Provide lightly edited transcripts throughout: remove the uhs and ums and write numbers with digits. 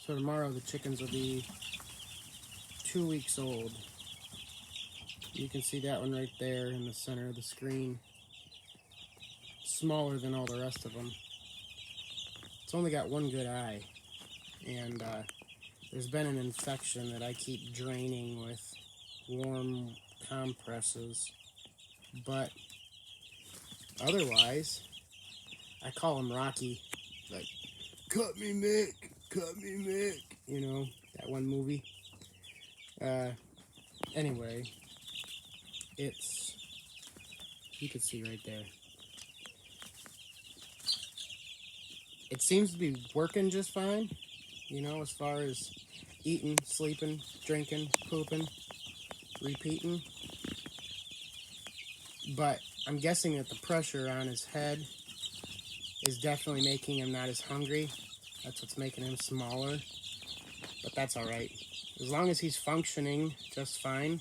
So tomorrow the chickens will be 2 weeks old. You can see that one right there in the center of the screen. Smaller than all the rest of them. It's only got one good eye. And there's been an infection that I keep draining with warm compresses. But otherwise, I call him Rocky. Like, cut me, Mick. Cut me, Mick. You know, that one movie. Anyway, you can see right there. It seems to be working just fine, you know, as far as eating, sleeping, drinking, pooping, repeating. But I'm guessing that the pressure on his head is definitely making him not as hungry. That's what's making him smaller. But that's all right. As long as he's functioning just fine.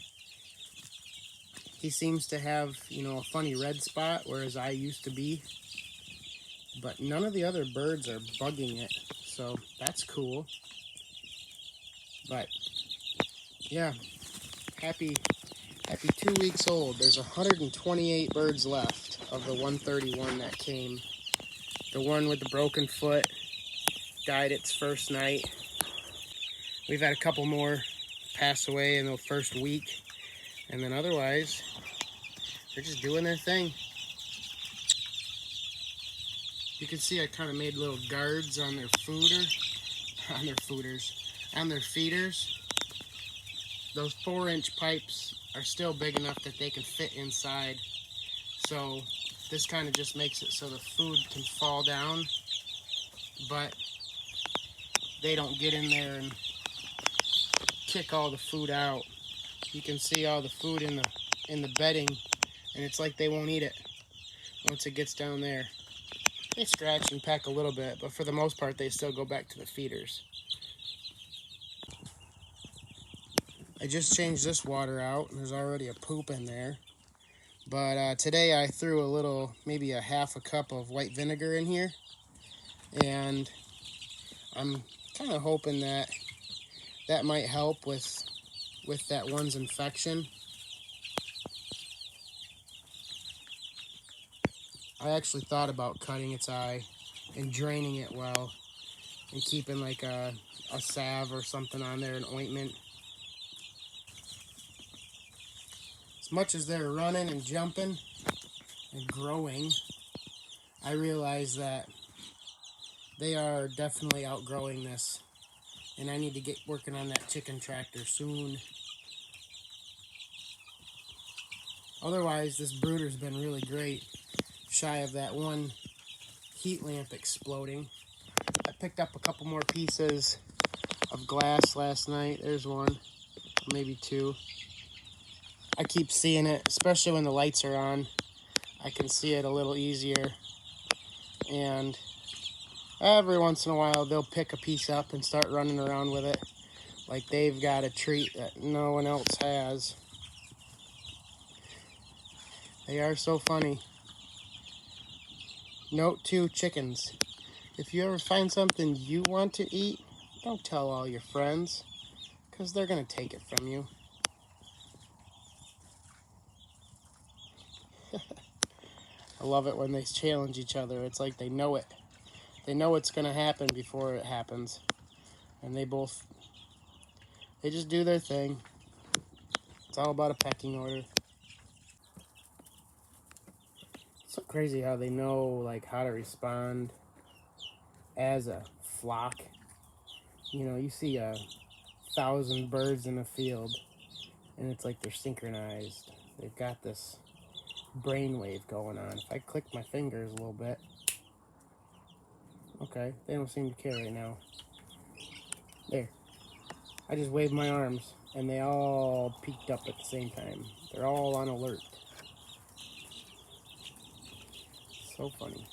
He seems to have, you know, a funny red spot where his eye used to be. But none of the other birds are bugging it. So that's cool. But yeah, happy 2 weeks old. There's 128 birds left of the 131 that came. The one with the broken foot died its first night. We've had a couple more pass away in the first week. And then otherwise, they're just doing their thing. You can see I kind of made little guards on their on their feeders. Those 4-inch pipes are still big enough that they can fit inside. So this kind of just makes it so the food can fall down, but they don't get in there and kick all the food out. You can see all the food in the bedding, and it's like they won't eat it once it gets down there. They scratch and peck a little bit, but for the most part, they still go back to the feeders. I just changed this water out, and there's already a poop in there. But today I threw a little, maybe a half a cup of white vinegar in here. And I'm kind of hoping that that might help with that one's infection. I actually thought about cutting its eye and draining it well and keeping like a salve or something on there, an ointment. As much as they're running and jumping and growing, I realize that they are definitely outgrowing this, and I need to get working on that chicken tractor soon. Otherwise, this brooder's been really great, shy of that one heat lamp exploding. I picked up a couple more pieces of glass last night. There's one, maybe two. I keep seeing it, especially when the lights are on. I can see it a little easier. And every once in a while, they'll pick a piece up and start running around with it like they've got a treat that no one else has. They are so funny. Note to chickens: if you ever find something you want to eat, don't tell all your friends, because they're going to take it from you. I love it when they challenge each other. It's like they know it. They know it's going to happen before it happens. And they just do their thing. It's all about a pecking order. It's so crazy how they know like how to respond as a flock. You know, you see 1,000 birds in a field, and it's like they're synchronized. They've got this brainwave going on. If I click my fingers a little bit, okay, they don't seem to care right now. There. I just waved my arms, and they all peaked up at the same time. They're all on alert. So funny.